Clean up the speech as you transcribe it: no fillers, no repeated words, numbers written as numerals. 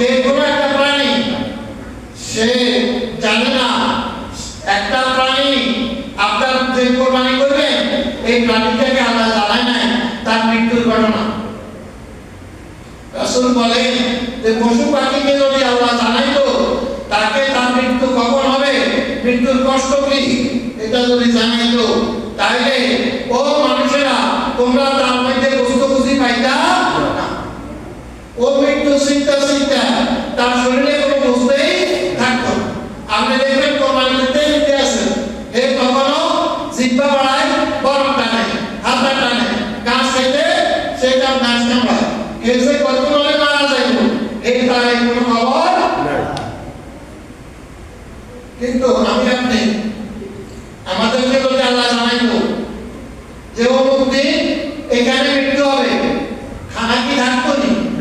যে কোনো একটা প্রাণী সে জানে না একটা প্রাণী আপনার যে কোরবানি করবেন এই প্রাণীটাকে আল্লাহ জানায় নাই তার মৃত্যুর ঘটনা। রাসূল বলেন যে পশু পাখিকে যদি আল্লাহ জানাইতো তাকে তার মৃত্যু কখন হবে, মৃত্যুর কষ্ট কি, এটা যদি জানাইতো তাহলে ও মানুষেরা তোমরা তার মধ্যে বস্তু খুঁজি পাইতা না। ও মৃত্যু চিন্তা চিন্তা তার শরীরে কোনো বস্তুই থাকতো না। আপনি দেখবেন কোরবানি দিতে আসেন এ কখনো জিহ্বা বাড়ায় বরফ টানে হাতটা টানে গাছ খাইতে সেটা গাছ কামড়ায় এসে কত বলে মারা যাইব এই তার কোনো খবর নাই। কিন্তু আমি